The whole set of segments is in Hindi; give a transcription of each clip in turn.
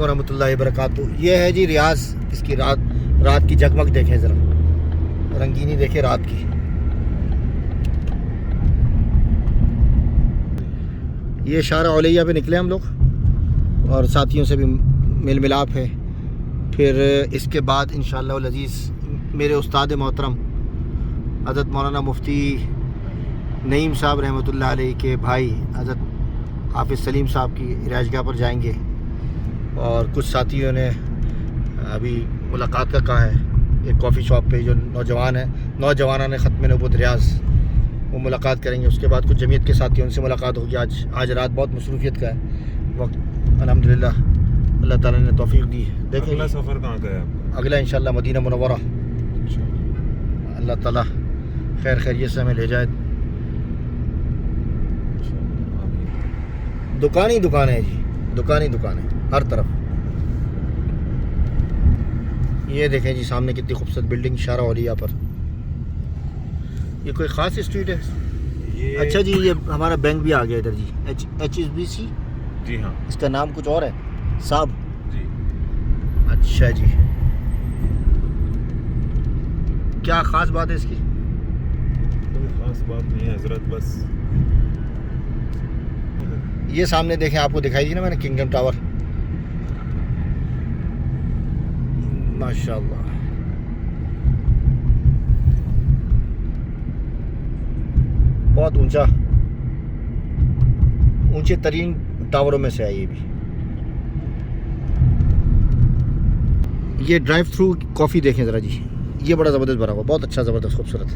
वालेकुम रहमतुल्लाहि वबरकातुहू। ये है जी रियाज। इसकी रात की जगमग देखें ज़रा, रंगीनी देखें रात की। ये शारा औलिया पे निकले हम लोग और साथियों से भी मेल मिलाप है। फिर इसके बाद इंशाअल्लाह अल अज़ीज़ मेरे उस्ताद मोहतरम हज़रत मौलाना मुफ्ती नईम साहब रहमतुल्लाह अलैह के भाई हज़रत हाफिज़ सलीम साहब की रिहाइशगाह पर जाएंगे। और कुछ साथियों ने अभी मुलाकात का कहा है एक कॉफ़ी शॉप पे, जो नौजवान ने ख़त्म नबूवत रियाज़, वो मुलाकात करेंगे। उसके बाद कुछ जमीयत के साथियों से मुलाकात होगी। आज रात बहुत मसरूफ़ियत का है वक्त, अल्हम्दुलिल्लाह अल्लाह ताला ने तौफ़ीक़ दी। देखें अगला सफ़र कहाँ का है आपका? अगला इंशाअल्लाह मदीना मुनव्वरा। अल्लाह ताला खैर खैरियत से हमें ले जाए। दुकान ही दुकान है जी, दुकान ही दुकान है हर तरफ। ये देखें जी सामने कितनी खूबसूरत बिल्डिंग शारा औलिया पर। ये कोई ख़ास स्ट्रीट है? अच्छा जी, ये हमारा बैंक भी आ गया इधर जी, HSBC। जी हाँ, इसका नाम कुछ और है साहब जी। अच्छा जी, क्या ख़ास बात है इसकी? कोई ख़ास बात नहीं है हजरत, बस ये सामने देखें, आपको दिखाई दी ना मैंने किंगडम टावर, माशाल्लाह। बहुत ऊंचे तरीन टावरों में से है ये भी। ये ड्राइव थ्रू कॉफ़ी देखें ज़रा जी, ये बड़ा ज़बरदस्त बना हुआ, बहुत अच्छा ज़बरदस्त खूबसूरत।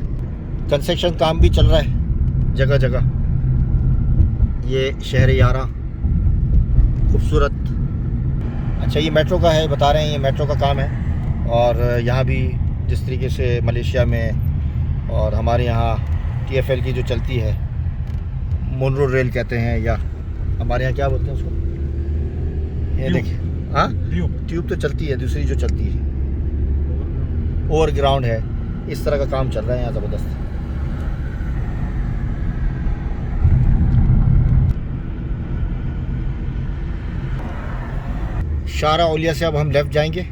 कंस्ट्रक्शन काम भी चल रहा है जगह जगह। ये शहर यारा खूबसूरत। अच्छा, ये मेट्रो का है, बता रहे हैं ये मेट्रो का काम है। और यहाँ भी जिस तरीके से मलेशिया में और हमारे यहाँ TFL की जो चलती है, मोनरो रेल कहते हैं, या हमारे यहाँ क्या बोलते हैं उसको, ये देखिए, हाँ ट्यूब तो चलती है, दूसरी जो चलती है ओवरग्राउंड है। इस तरह का काम चल रहा है यहाँ ज़बरदस्त। शारा औलिया से अब हम लेफ़्ट जाएंगे,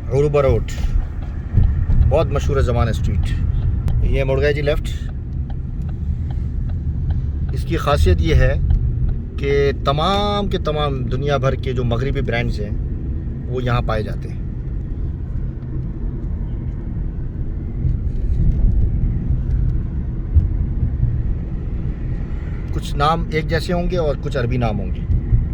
उरुबा रोड, बहुत मशहूर ज़माना स्ट्रीट। ये मुड़ गए जी लेफ़्ट। इसकी ख़ासियत ये है कि तमाम के तमाम दुनिया भर के जो मगरिबी ब्रांड्स हैं वो यहाँ पाए जाते हैं। कुछ नाम एक जैसे होंगे और कुछ अरबी नाम होंगे।